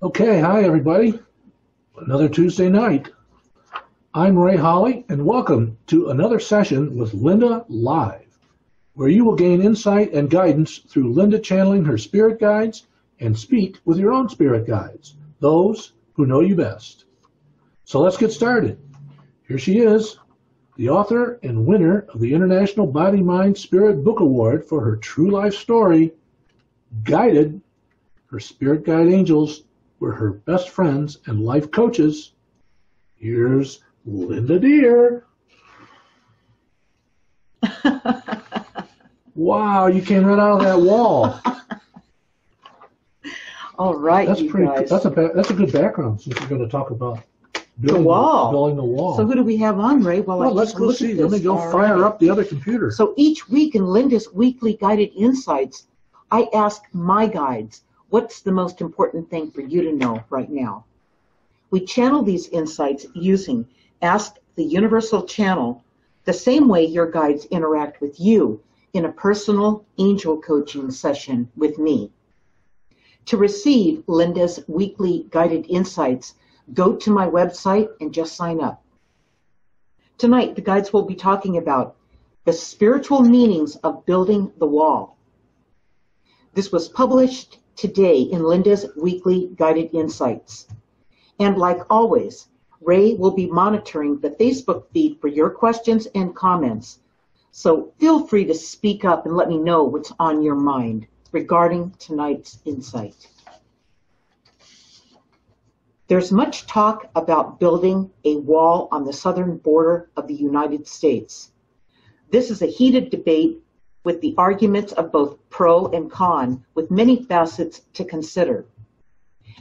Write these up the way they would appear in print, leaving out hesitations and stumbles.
Okay, hi everybody. Another Tuesday night. I'm Ray Holly, and welcome to another session with Linda Live, where you will gain insight and guidance through Linda channeling her spirit guides and speak with your own spirit guides, those who know you best. So let's get started. Here she is, the author and winner of the International Body Mind Spirit Book Award for her true life story, Guided. Her spirit guide angels were her best friends and life coaches. Here's Linda Deir. Wow, you came right out of that wall. All right, That's you pretty. guys. That's a good background since we're going to talk about The wall. building the wall. So who do we have on, Ray? Well, let's go see. Let me go fire up the other computer. So each week in Linda's weekly guided insights, I ask my guides, what's the most important thing for you to know right now? We channel these insights using Ask the Universal Channel, the same way your guides interact with you in a personal angel coaching session with me. To receive Linda's weekly guided insights, go to my website and just sign up. Tonight, the guides will be talking about the spiritual meanings of building the wall. This was published today in Linda's weekly guided insights. And like always, Ray will be monitoring the Facebook feed for your questions and comments. So feel free to speak up and let me know what's on your mind regarding tonight's insight. There's much talk about building a wall on the southern border of the United States. This is a heated debate with the arguments of both pro and con, with many facets to consider.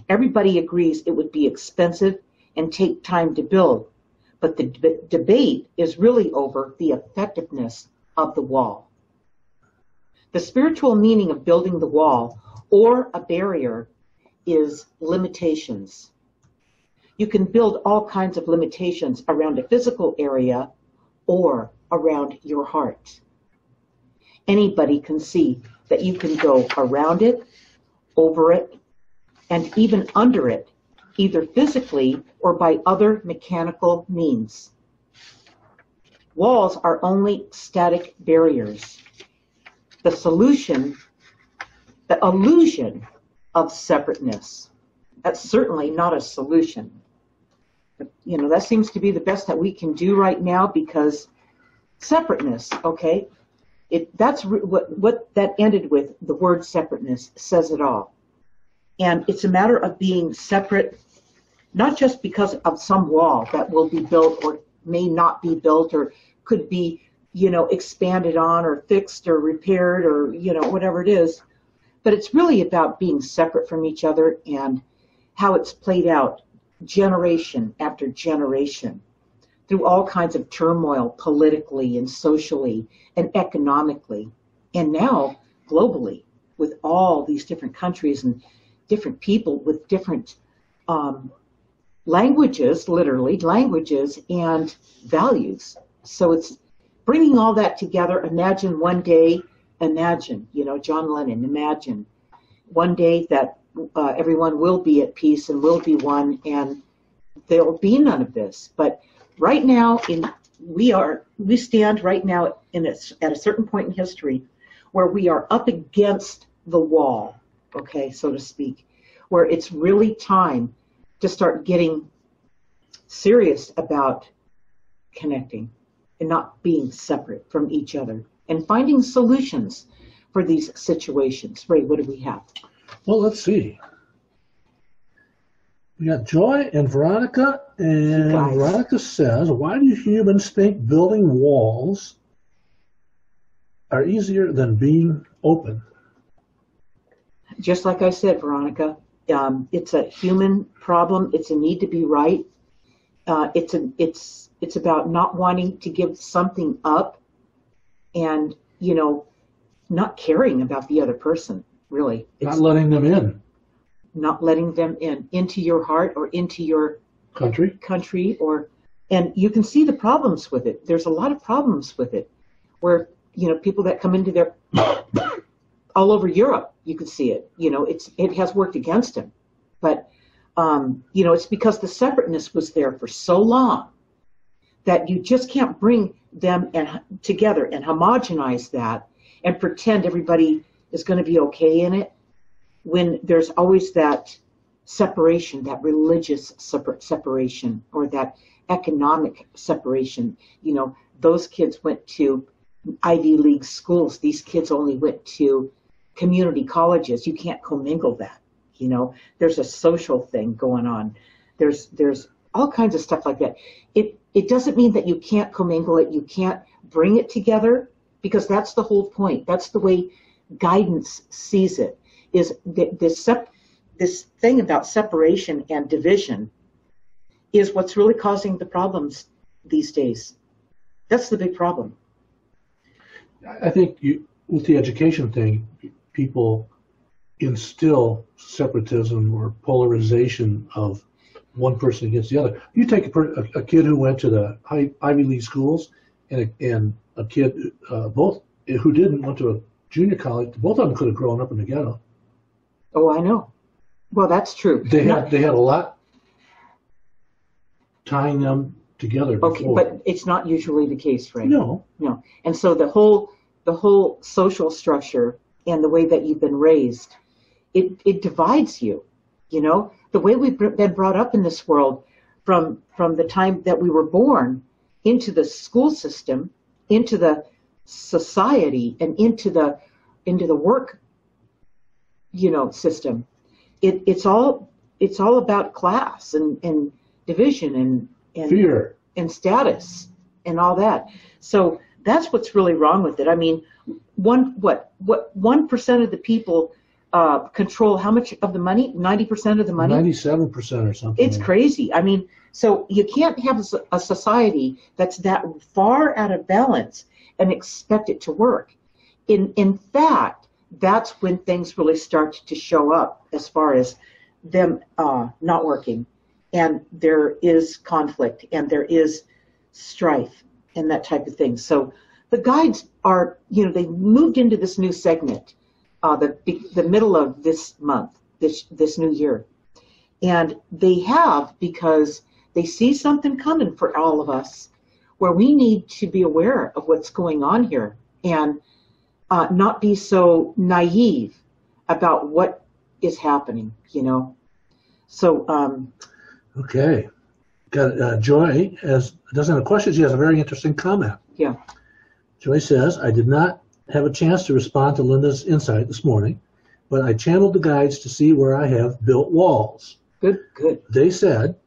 Everybody agrees it would be expensive and take time to build, but the debate is really over the effectiveness of the wall. The spiritual meaning of building the wall or a barrier is limitations. You can build all kinds of limitations around a physical area or around your heart. Anybody can see that you can go around it, over it, and even under it, either physically or by other mechanical means. Walls are only static barriers. The illusion of separateness, that's certainly not a solution. But, that seems to be the best that we can do right now, because separateness, okay, that's what that ended with. The word separateness says it all. And it's a matter of being separate, not just because of some wall that will be built or may not be built or could be, expanded on or fixed or repaired or, whatever it is. But it's really about being separate from each other and how it's played out generation after generation through all kinds of turmoil politically and socially and economically, and now globally with all these different countries and different people with different languages, literally languages and values. So it's bringing all that together. Imagine one day, John Lennon, imagine one day that everyone will be at peace and will be one, and there will be none of this. But right now, we stand right now at a certain point in history where we are up against the wall, okay, so to speak, where it's really time to start getting serious about connecting and not being separate from each other and finding solutions for these situations. Ray, what do we have? Well, let's see. We got Joy and Veronica, and Veronica says, why do humans think building walls are easier than being open? Just like I said, Veronica, it's a human problem. It's a need to be right. It's about not wanting to give something up and, not caring about the other person, really. Not letting them in. Not letting them into your heart or into your country, and you can see the problems with it. There's a lot of problems with it, where people that come into their all over Europe, you can see it. It has worked against them, but It's because the separateness was there for so long that you just can't bring them together and homogenize that and pretend everybody is going to be okay in it, when there's always that separation, that religious separation, or that economic separation. Those kids went to Ivy League schools. These kids only went to community colleges. You can't commingle that. There's a social thing going on. There's all kinds of stuff like that. It doesn't mean that you can't commingle it, you can't bring it together, because that's the whole point. That's the way guidance sees it, is this thing about separation and division is what's really causing the problems these days. That's the big problem. I think with the education thing, people instill separatism or polarization of one person against the other. You take a kid who went to the Ivy League schools and a kid both who didn't went to a junior college. Both of them could have grown up in the ghetto. Oh, I know. Well, that's true. They had a lot tying them together before. Okay, but it's not usually the case, right? No. And so the whole social structure and the way that you've been raised, it divides you. The way we've been brought up in this world, from the time that we were born, into the school system, into the society, and into the work system. It's all about class and division and fear and status and all that. So that's what's really wrong with it. I mean, 1% of the people control how much of the money? 90% of the money? 97% or something. It's crazy. I mean, so you can't have a society that's that far out of balance and expect it to work. In fact, that's when things really start to show up, as far as them not working, and there is conflict and there is strife and that type of thing. So the guides are, they moved into this new segment, the middle of this month, this new year, and they have, because they see something coming for all of us, where we need to be aware of what's going on here and not be so naive about what is happening, So. Okay. Got Joy doesn't have a question. She has a very interesting comment. Yeah. Joy says, I did not have a chance to respond to Linda's insight this morning, but I channeled the guides to see where I have built walls. Good. They said,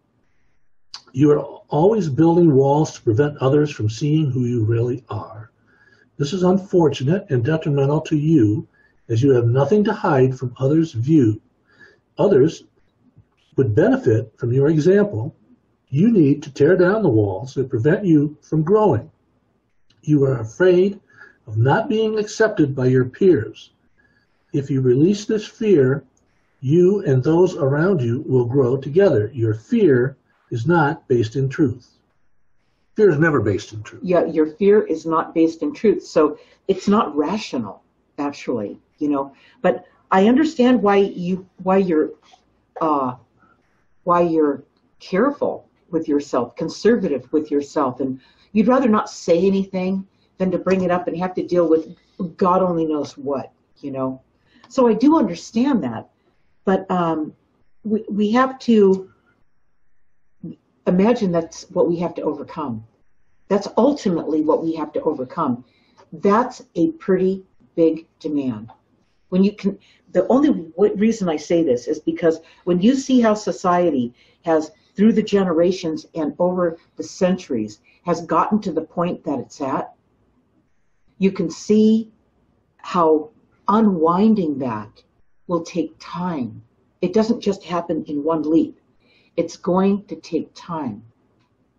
you are always building walls to prevent others from seeing who you really are. This is unfortunate and detrimental to you, as you have nothing to hide from others' view. Others would benefit from your example. You need to tear down the walls that prevent you from growing. You are afraid of not being accepted by your peers. If you release this fear, you and those around you will grow together. Your fear is not based in truth. Fear is never based in truth. Yeah, your fear is not based in truth. So it's not rational, actually, But I understand why you're careful with yourself, conservative with yourself, and you'd rather not say anything than to bring it up and have to deal with God only knows what, So I do understand that, but we have to imagine that's what we have to overcome. That's ultimately what we have to overcome. That's a pretty big demand. The only reason I say this is because when you see how society has, through the generations and over the centuries, has gotten to the point that it's at, you can see how unwinding that will take time. It doesn't just happen in one leap. It's going to take time,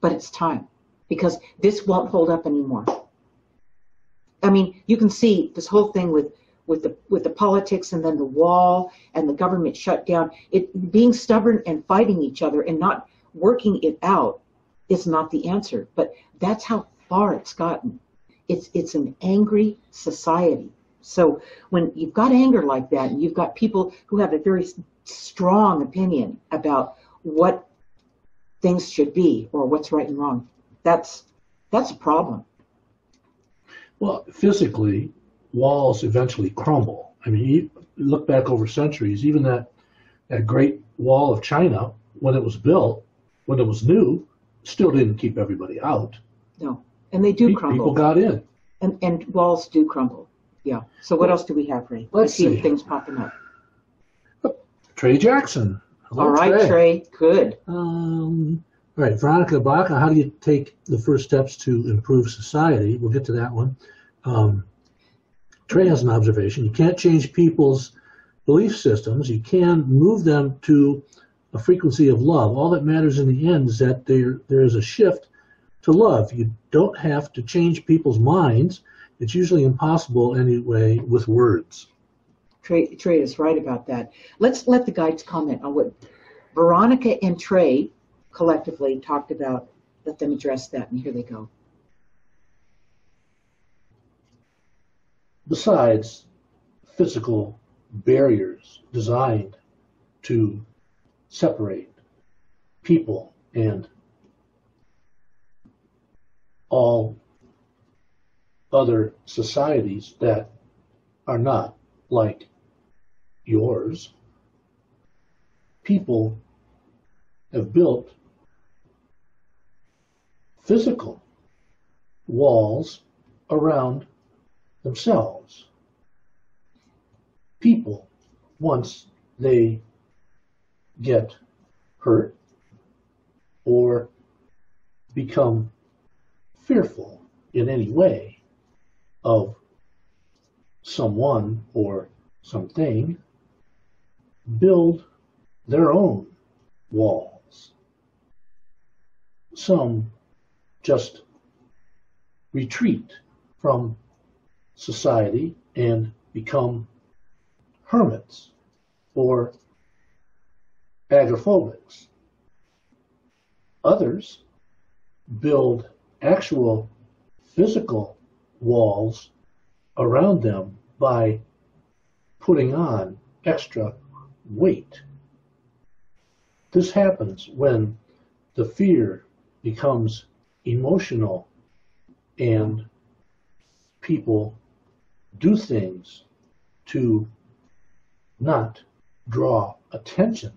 but it's time, because this won't hold up anymore. I mean, you can see this whole thing with the politics, and then the wall and the government shutdown. It being stubborn and fighting each other and not working it out is not the answer. But that's how far it's gotten. It's an angry society. So when you've got anger like that, and you've got people who have a very strong opinion about what things should be or what's right and wrong. That's a problem. Well, physically, walls eventually crumble. I mean, you look back over centuries, even that Great Wall of China, when it was built, when it was new, still didn't keep everybody out. No, and they do crumble. People got in. And walls do crumble. Yeah. So what else do we have, Ray? Let's see. Things popping up. Trey Jackson. Hello, all right, Trey. Good. All right, Veronica Baca, how do you take the first steps to improve society? We'll get to that one. Trey has an observation. You can't change people's belief systems. You can move them to a frequency of love. All that matters in the end is that there is a shift to love. You don't have to change people's minds. It's usually impossible anyway with words. Trey is right about that. Let's let the guides comment on what Veronica and Trey collectively talked about. Let them address that, and here they go. Besides physical barriers designed to separate people and all other societies that are not like yours, people have built physical walls around themselves. People, once they get hurt or become fearful in any way of someone or something, build their own walls. Some just retreat from society and become hermits or agoraphobics. Others build actual physical walls around them by putting on extra weight. This happens when the fear becomes emotional and people do things to not draw attention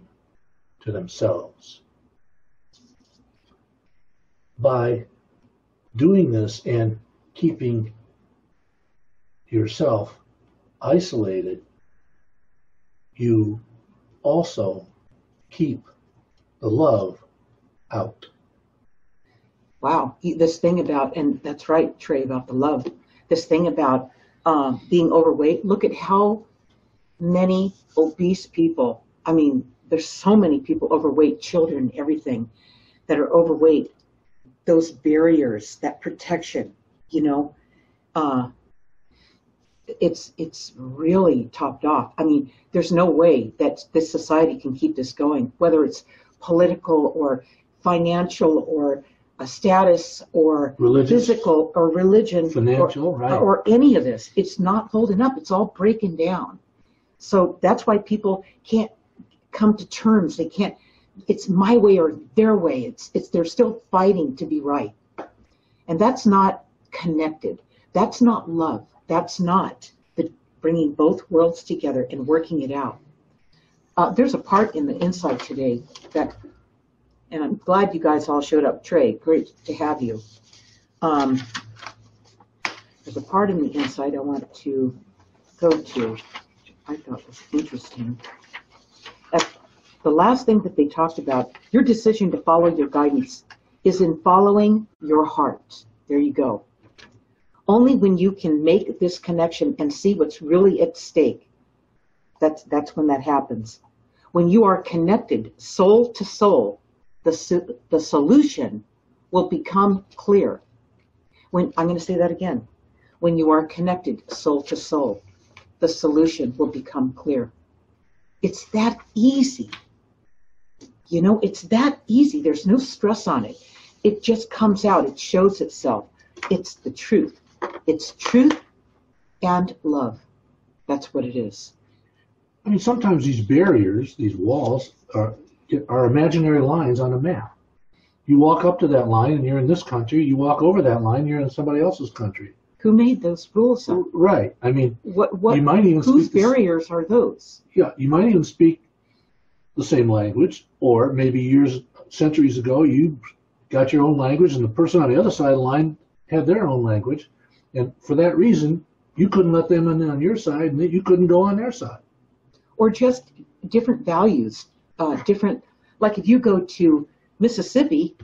to themselves. By doing this and keeping yourself isolated, you also keep the love out. Wow, this thing about, and that's right, Trey, about the love, this thing about being overweight. Look at how many obese people, I mean, there's so many people overweight, children, everything, that are overweight. Those barriers, that protection, it's really topped off. I mean, there's no way that this society can keep this going, whether it's political or financial or a status or religious, physical or religion, financial, or any of this. It's not holding up. It's all breaking down. So that's why people can't come to terms. They can't. It's my way or their way. It's they're still fighting to be right, and that's not connected. That's not love. That's not bringing both worlds together and working it out. There's a part in the insight today that, and I'm glad you guys all showed up. Trey, great to have you. There's a part in the insight I want to go to, which I thought was interesting. The last thing that they talked about, your decision to follow your guidance is in following your heart. There you go. Only when you can make this connection and see what's really at stake, that's when that happens. When you are connected soul to soul, the solution will become clear. I'm going to say that again. When you are connected soul to soul, the solution will become clear. It's that easy. It's that easy. There's no stress on it. It just comes out. It shows itself. It's the truth. It's truth and love. That's what it is. I mean, sometimes these barriers, these walls, are imaginary lines on a map. You walk up to that line and you're in this country. You walk over that line, you're in somebody else's country. Who made those rules up? Right. I mean, What? you might even Whose speak barriers are those? Yeah, you might even speak the same language, or maybe centuries ago, you got your own language, and the person on the other side of the line had their own language, and for that reason, you couldn't let them in on your side, and you couldn't go on their side. Or just different values, different. Like if you go to Mississippi,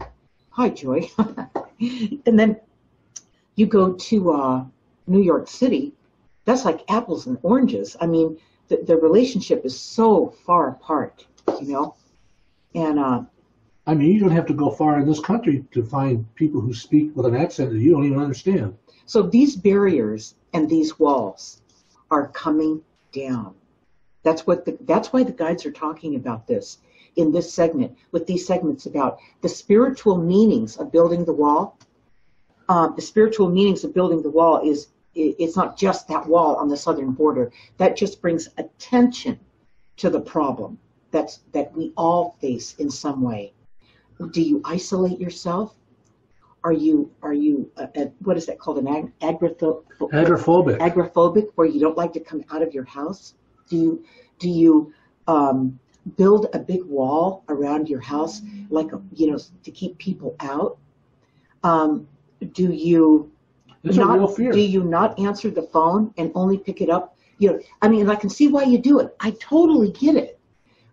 hi Joy, and then you go to New York City, that's like apples and oranges. I mean, the relationship is so far apart, you know. And I mean, you don't have to go far in this country to find people who speak with an accent that you don't even understand. So these barriers and these walls are coming down. That's why the guides are talking about this in this segment, with these segments about the spiritual meanings of building the wall. The spiritual meanings of building the wall is, it's not just that wall on the southern border. That just brings attention to the problem that we all face in some way. Do you isolate yourself? Are you what is that called, an Agoraphobic? Agoraphobic, where you don't like to come out of your house? Do you build a big wall around your house, like, you know, to keep people out? Do you not answer the phone and only pick it up? You know, I mean, I can see why you do it. I totally get it,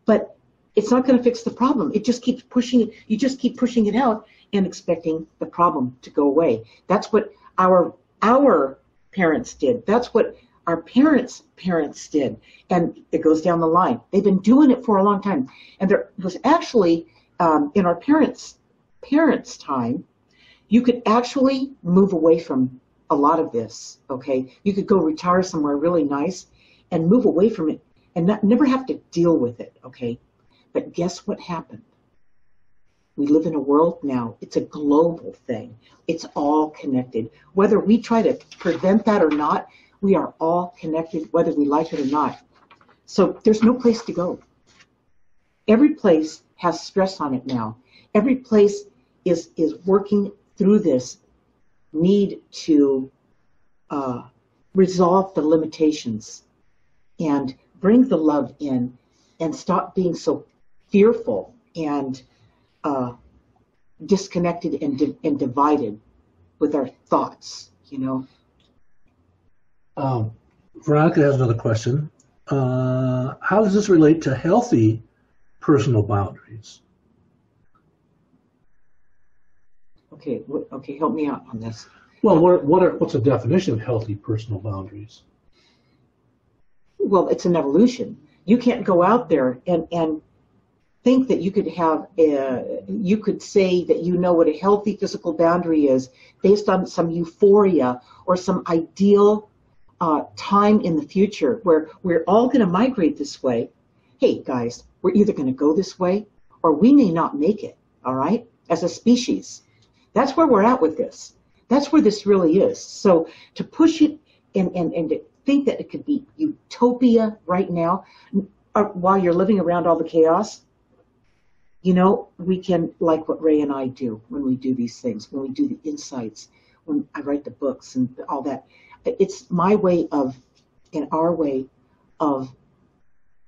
but it's not going to fix the problem. It just keeps pushing it. You just keep pushing it out and expecting the problem to go away. That's what our parents did. That's what our parents' parents did, and it goes down the line. They've been doing it for a long time, and there was actually in our parents' time, you could actually move away from a lot of this. Okay, you could go retire somewhere really nice and move away from it and never have to deal with it. Okay, but guess what happened? We live in a world now. It's a global thing. It's all connected. Whether we try to prevent that or not, we are all connected, whether we like it or not. So there's no place to go. Every place has stress on it now. Every place is working through this need to resolve the limitations and bring the love in and stop being so fearful and disconnected and divided with our thoughts, you know. Veronica has another question. How does this relate to healthy personal boundaries? Okay, help me out on this. Well, what's the definition of healthy personal boundaries? Well, it's an evolution. You can't go out there and think that you could say that you know what a healthy physical boundary is based on some euphoria or some ideal time in the future where we're all going to migrate this way. Hey, guys, we're either going to go this way or we may not make it, all right, as a species. That's where we're at with this. That's where this really is. So to push it and to think that it could be utopia right now while you're living around all the chaos, you know, we can, like what Ray and I do when we do these things, when we do the insights, when I write the books and all that. It's my way of, and our way of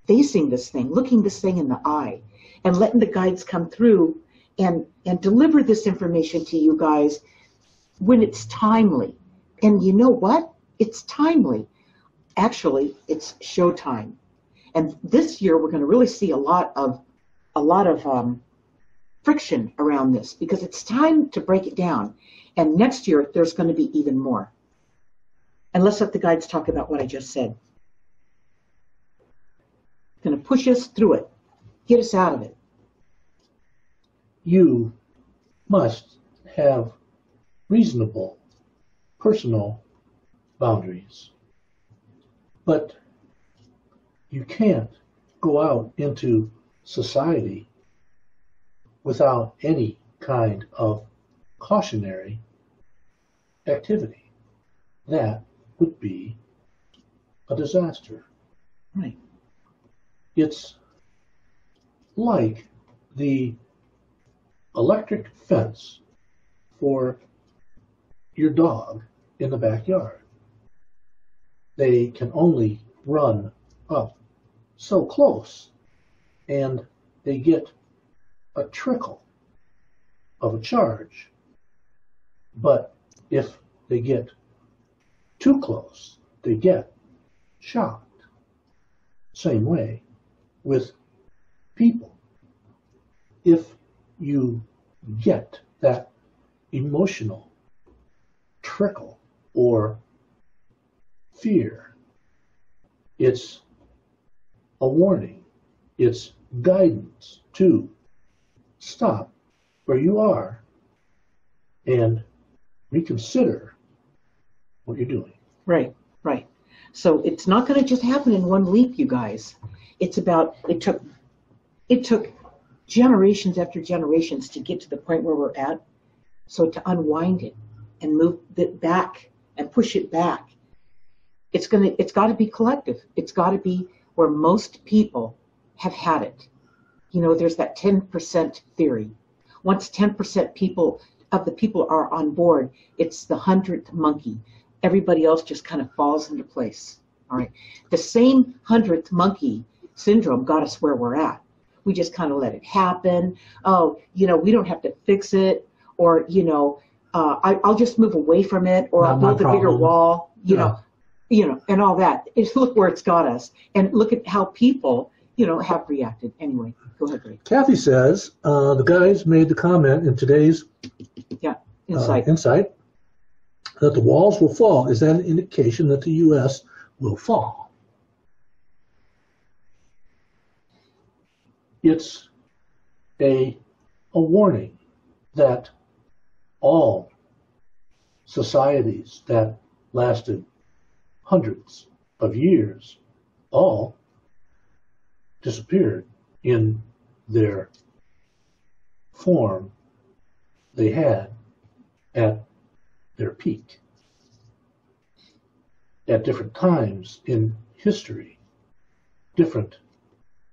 facing this thing, looking this thing in the eye and letting the guides come through and deliver this information to you guys when it's timely. And you know what? It's timely. Actually, it's showtime. And this year we're going to really see a lot of friction around this because it's time to break it down. And next year there's going to be even more. And let's let the guides talk about what I just said. It's going to push us through it, get us out of it. You must have reasonable personal boundaries. But you can't go out into society without any kind of cautionary activity. That would be a disaster. Right. It's like the electric fence for your dog in the backyard. They can only run up so close, and they get a trickle of a charge. But if they get too close, they get shocked. Same way with people. If you get that emotional trickle or fear, it's a warning. It's guidance to stop where you are and reconsider what you're doing. Right, right. So it's not going to just happen in one leap, you guys. It's about, it took generations after generations to get to the point where we're at. So to unwind it and move it back and push it back, it's got to be collective. It's got to be where most people have had it. You know, there's that 10% theory. Once 10% of the people are on board, it's the 100th monkey. Everybody else just kind of falls into place. All right. The same 100th monkey syndrome got us where we're at. We just kind of let it happen. Oh, you know, we don't have to fix it, or, you know, I'll just move away from it, or I'll build a bigger wall, you know, and all that. Look where it's got us, and look at how people, you know, have reacted. Anyway, go ahead, Ray. Kathy says the guys made the comment in today's insight that the walls will fall. Is that an indication that the U.S. will fall? It's a warning that all societies that lasted hundreds of years all disappeared in their form they had at their peak. At different times in history, different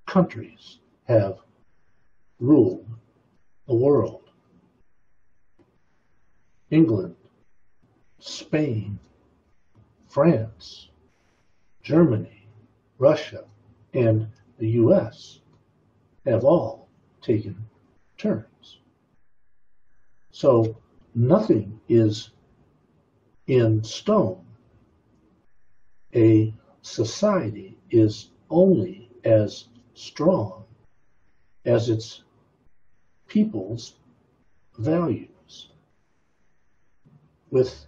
countries have ruled the world. England, Spain, France, Germany, Russia, and the U.S. have all taken turns. So nothing is in stone. A society is only as strong as its people's values. With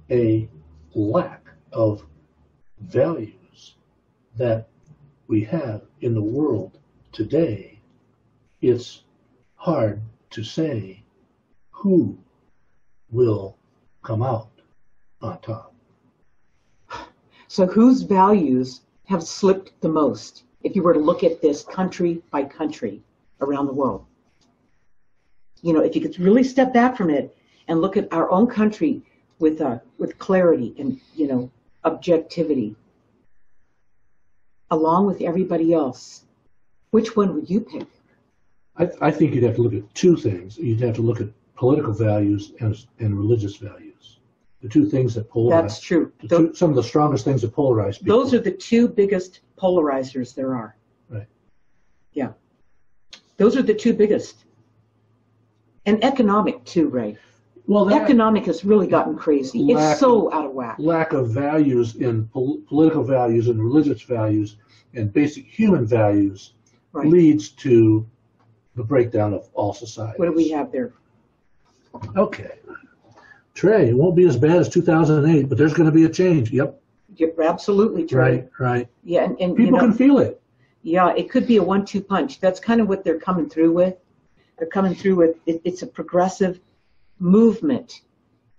a lack of values that we have in the world today, it's hard to say who will come out on top. So whose values have slipped the most if you were to look at this country by country around the world? You know, if you could really step back from it and look at our own country with clarity and, you know, objectivity, along with everybody else, which one would you pick? I think you'd have to look at two things. You'd have to look at political values and religious values. The two things that polarize. That's true. Some of the strongest things that polarize people. Those are the two biggest polarizers there are. Right. Yeah. Those are the two biggest. And economic too, Ray. Well, economic has really gotten crazy. It's so out of whack. Lack of values in political values and religious values and basic human values leads to the breakdown of all society. What do we have there? Okay. Trey, it won't be as bad as 2008, but there's going to be a change. Yep. You're absolutely, Trey. Right. Yeah, and people can feel it. Yeah, it could be a 1-2 punch. That's kind of what they're coming through with. They're coming through with it's a progressive movement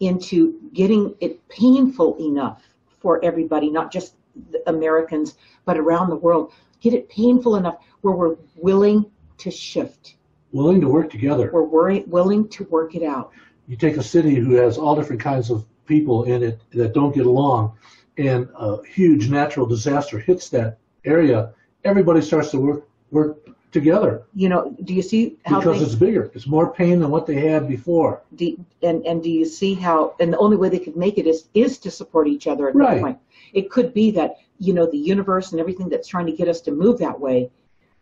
into getting it painful enough for everybody, not just the Americans, but around the world. Get it painful enough where we're willing to shift. Willing to work together. We're willing to work it out. You take a city who has all different kinds of people in it that don't get along, and a huge natural disaster hits that area, everybody starts to work together. Do you see how because it's bigger. It's more pain than what they had before. And do you see how? And the only way they could make it is to support each other at that point. It could be that the universe and everything that's trying to get us to move that way,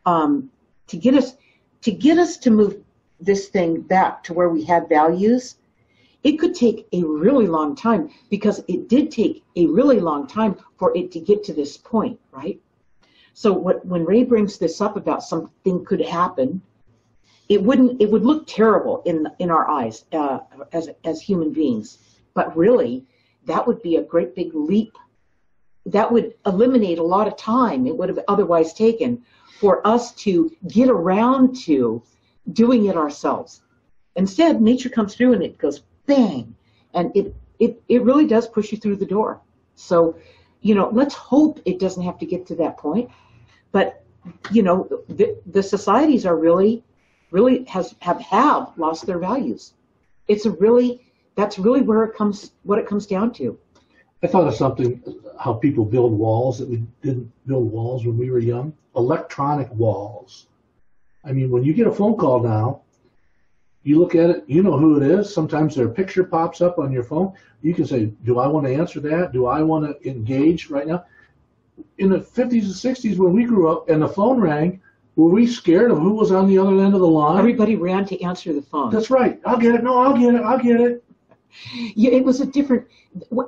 to get us to move this thing back to where we had values. It could take a really long time, because it did take a really long time for it to get to this point, right? So when Ray brings this up about something could happen, it would look terrible in our eyes as human beings. But really, that would be a great big leap. That would eliminate a lot of time it would have otherwise taken for us to get around to doing it ourselves. Instead, nature comes through and it goes bang, and it really does push you through the door. So, let's hope it doesn't have to get to that point. But, the societies are really have lost their values. That's really what it comes down to. I thought of something, how people build walls that we didn't build walls when we were young. Electronic walls. I mean, when you get a phone call now, you look at it, you know who it is. Sometimes their picture pops up on your phone. You can say, do I want to answer that? Do I want to engage right now? In the 50s and 60s when we grew up and the phone rang, were we scared of who was on the other end of the line? Everybody ran to answer the phone. That's right. I'll get it. No, I'll get it. I'll get it. Yeah, it was a different,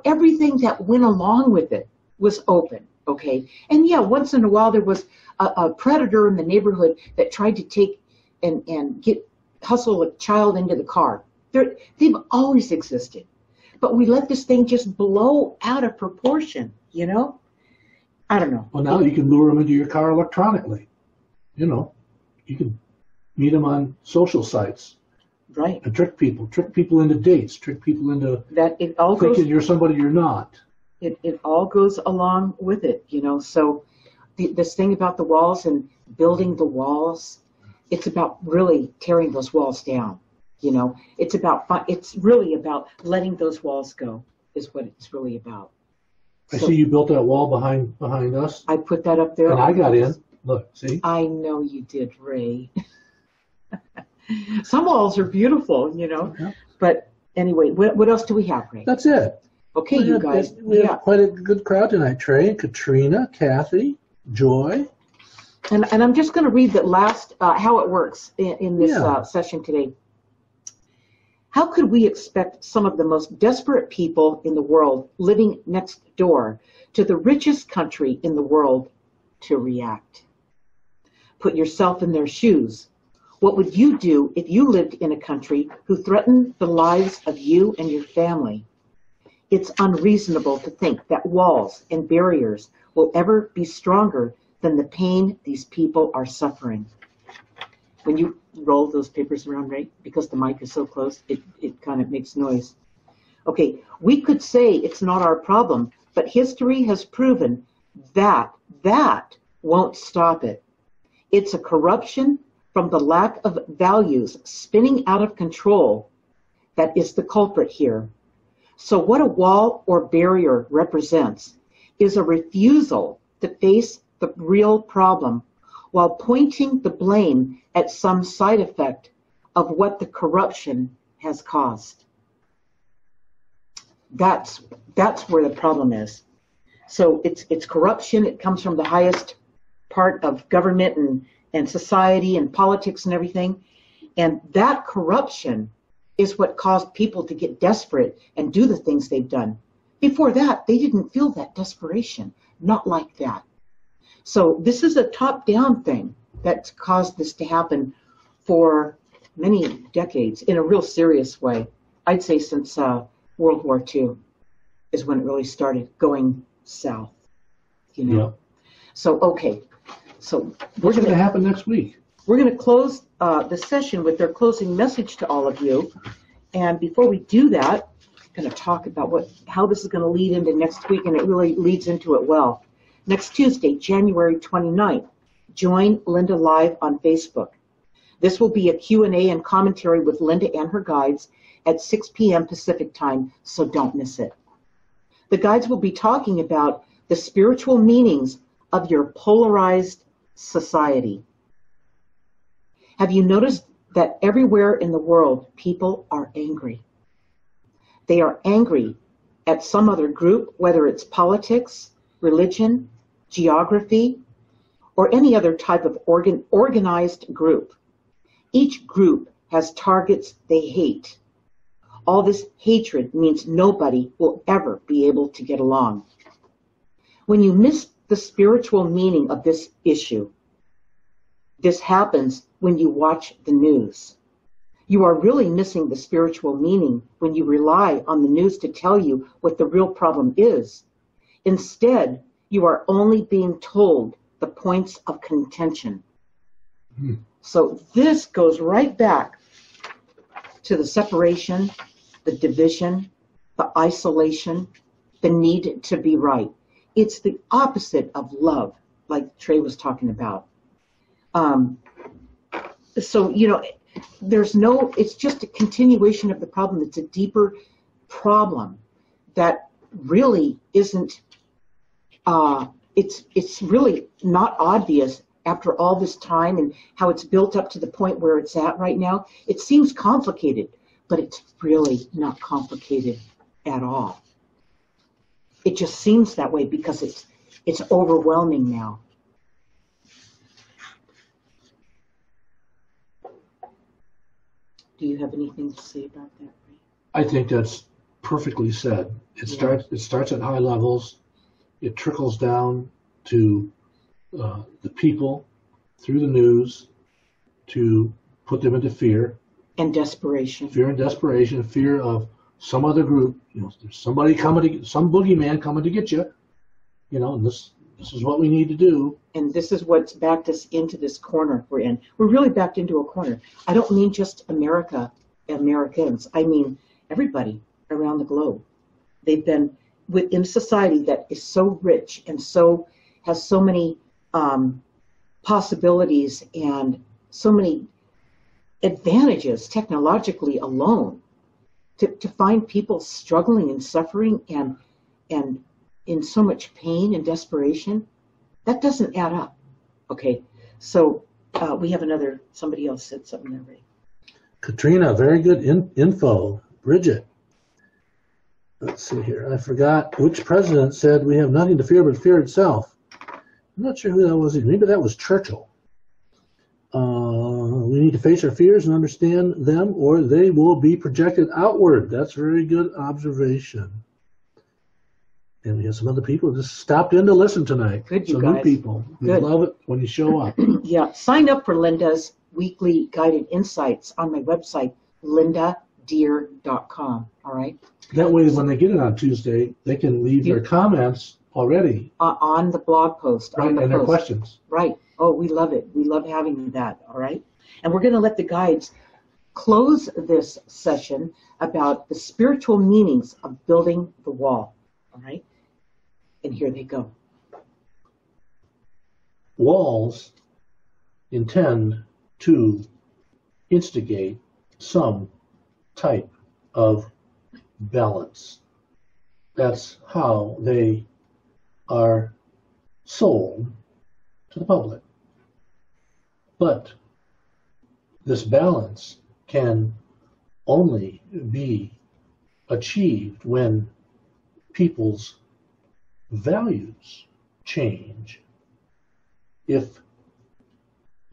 everything that went along with it was open, okay? And yeah, once in a while there was a predator in the neighborhood that tried to take and hustle a child into the car. They've always existed. But we let this thing just blow out of proportion, I don't know. Well, now you can lure them into your car electronically. You can meet them on social sites. Right. And trick people into dates, trick people into that. It all thinking you're somebody you're not. It all goes along with it, So this thing about the walls and building the walls, it's about really tearing those walls down. It's really about letting those walls go, is what it's really about. I see you built that wall behind us. I put that up there. And I got in. Look, see? I know you did, Ray. Some walls are beautiful, Yeah. But anyway, what else do we have, Ray? That's it. Okay, you guys. We have quite a good crowd tonight. Trey, Katrina, Kathy, Joy. And I'm just going to read the last, how it works in this session today. How could we expect some of the most desperate people in the world living next door to the richest country in the world to react? Put yourself in their shoes. What would you do if you lived in a country who threatened the lives of you and your family? It's unreasonable to think that walls and barriers will ever be stronger than the pain these people are suffering. When you roll those papers around, right, because the mic is so close, it kind of makes noise. Okay, we could say it's not our problem, but history has proven that won't stop it. It's a corruption from the lack of values spinning out of control that is the culprit here. So what a wall or barrier represents is a refusal to face the real problem while pointing the blame at some side effect of what the corruption has caused. That's where the problem is. So it's corruption. It comes from the highest part of government and society and politics and everything. And that corruption is what caused people to get desperate and do the things they've done. Before that, they didn't feel that desperation. Not like that. So this is a top-down thing that's caused this to happen for many decades in a real serious way. I'd say since World War II is when it really started going south. Yeah. So, okay. So what's going to happen next week? We're going to close the session with their closing message to all of you. And before we do that, I'm going to talk about how this is going to lead into next week, and it really leads into it well. Next Tuesday, January 29th, join Linda Live on Facebook. This will be a Q&A and commentary with Linda and her guides at 6 p.m. Pacific time, so don't miss it. The guides will be talking about the spiritual meanings of your polarized society. Have you noticed that everywhere in the world, people are angry? They are angry at some other group, whether it's politics, religion, geography, or any other type of organized group. Each group has targets they hate. All this hatred means nobody will ever be able to get along. When you miss the spiritual meaning of this issue, this happens when you watch the news. You are really missing the spiritual meaning when you rely on the news to tell you what the real problem is. Instead, you are only being told the points of contention. So this goes right back to the separation, the division, the isolation, the need to be right. It's the opposite of love, like Trey was talking about. So, it's just a continuation of the problem. It's a deeper problem that really isn't, it's really not obvious after all this time and how it's built up to the point where it's at right now. It seems complicated, but it's really not complicated at all. It just seems that way because it's overwhelming now. Do you have anything to say about that, Ray? I think that's perfectly said. It starts at high levels. It trickles down to the people through the news to put them into fear. And desperation. Fear and desperation, fear of some other group. There's somebody coming some boogeyman coming to get you. And this is what we need to do. And this is what's backed us into this corner we're in. We're really backed into a corner. I don't mean just Americans. I mean everybody around the globe. They've been within a society that is so rich and has so many possibilities and so many advantages technologically alone. To find people struggling and suffering and in so much pain and desperation, that doesn't add up. Okay, so we have somebody else said something there, Ray. Katrina, very good info. Bridget, let's see here. I forgot which president said we have nothing to fear but fear itself. I'm not sure who that was. Maybe that was Churchill. We need to face our fears and understand them, or they will be projected outward. That's a very good observation. And we have some other people who just stopped in to listen tonight. Good, you some guys. New people. We love it when you show up. Yeah, sign up for Linda's weekly guided insights on my website, lindadeir.com. All right. That way, when they get it on Tuesday, they can leave their comments already on the blog post. Right, on the and post. their questions. Right. Oh, we love it. We love having that. All right. And we're going to let the guides close this session about the spiritual meanings of building the wall. All right. And here they go. Walls intend to instigate some type of balance. That's how they are sold to the public. But this balance can only be achieved when people's values change. If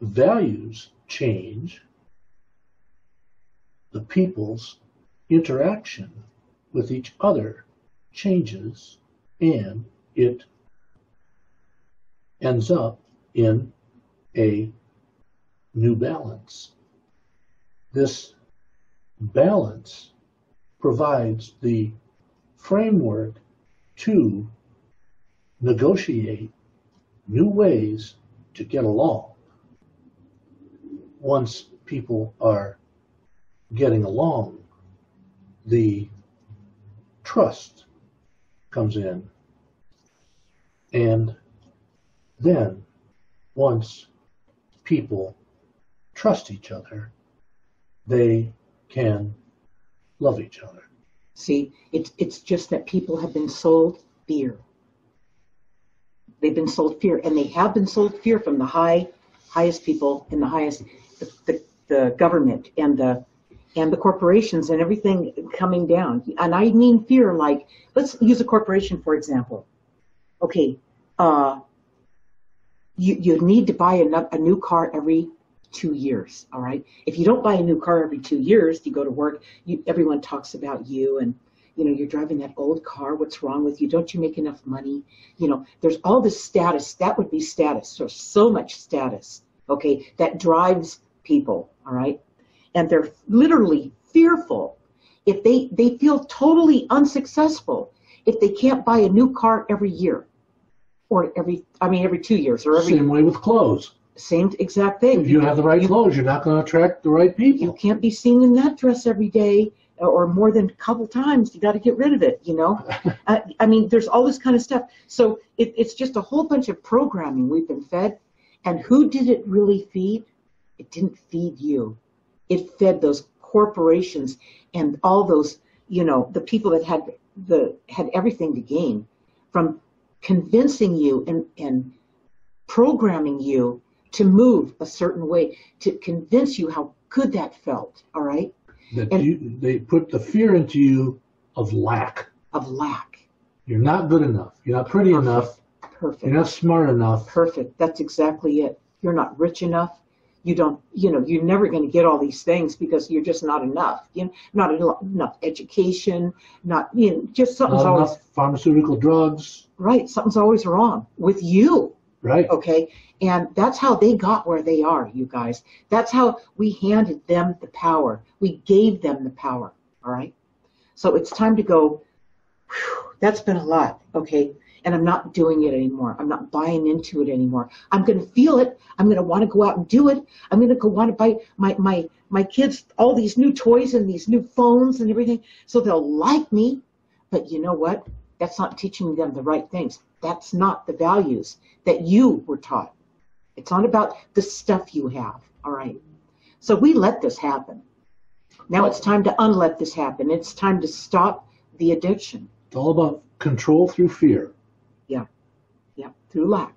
values change, the people's interaction with each other changes, and it ends up in a new balance. This balance provides the framework to negotiate new ways to get along. Once people are getting along, the trust comes in, and then once people trust each other, they can love each other. See, it's just that people have been sold fear. They've been sold fear, and they have been sold fear from the highest people and the highest. the government and the corporations and everything coming down. And I mean fear, like, let's use a corporation, for example. Okay, you need to buy a new car every 2 years, all right? If you don't buy a new car every 2 years, you go to work, everyone talks about you and, you're driving that old car. What's wrong with you? Don't you make enough money? There's all this status. That would be status. There's so much status, okay, that drives people, all right? And they're literally fearful if they feel totally unsuccessful if they can't buy a new car every year or every 2 years or every. Same way with clothes. Same exact thing. If you have the right clothes, you're not going to attract the right people. You can't be seen in that dress every day or more than a couple times. You got to get rid of it, I mean, there's all this kind of stuff. So it's just a whole bunch of programming we've been fed. And who did it really feed? It didn't feed you. It fed those corporations and all those, the people that had everything to gain from convincing you and programming you to move a certain way, to convince you how good that felt, all right? They put the fear into you of lack. Of lack. You're not good enough. You're not pretty enough. Perfect. You're not smart enough. Perfect. That's exactly it. You're not rich enough. You don't, you're never going to get all these things because you're just not enough. Not enough education, just something's not always. Enough pharmaceutical drugs. Right. Something's always wrong with you. Right. Okay. And that's how they got where they are, you guys. That's how we handed them the power. We gave them the power. All right. So it's time to go. Whew, that's been a lot. Okay. And I'm not doing it anymore. I'm not buying into it anymore. I'm going to feel it. I'm going to want to go out and do it. I'm going to want to buy my kids all these new toys and these new phones and everything so they'll like me. But you know what? That's not teaching them the right things. That's not the values that you were taught. It's not about the stuff you have. All right. So we let this happen. Now it's time to unlet this happen. It's time to stop the addiction. It's all about control through fear. Yeah, through lack.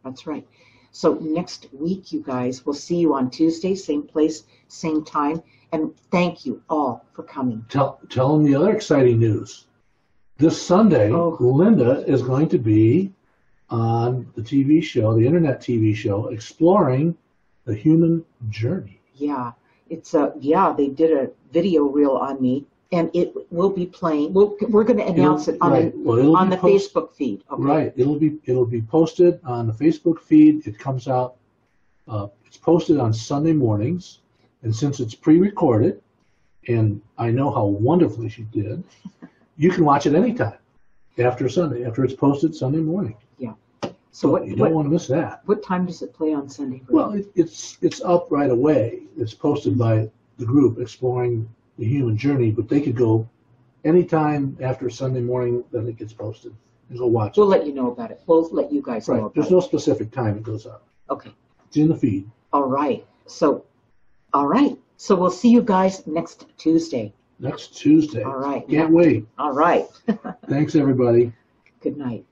That's right. So next week, you guys, we'll see you on Tuesday, same place, same time. And thank you all for coming. Tell them the other exciting news. This Sunday, Linda is going to be on the TV show, the internet TV show, exploring the human journey. Yeah, they did a video reel on me, and it will be playing. We're going to announce it on the Facebook feed. Okay? Right. It'll be posted on the Facebook feed. It comes out. It's posted on Sunday mornings, and since it's pre-recorded, and I know how wonderfully she did, you can watch it anytime after Sunday, after it's posted Sunday morning. Yeah. So you don't want to miss that. What time does it play on Sunday? Well, it's up right away. It's posted by the group Exploring the Human Journey, but they could go anytime after Sunday morning that it gets posted and go watch it. We'll let you know about it. We'll let you guys know about it. There's no specific time it goes up. Okay. It's in the feed. All right. So we'll see you guys next Tuesday. Next Tuesday. All right. Can't wait. All right. Thanks, everybody. Good night.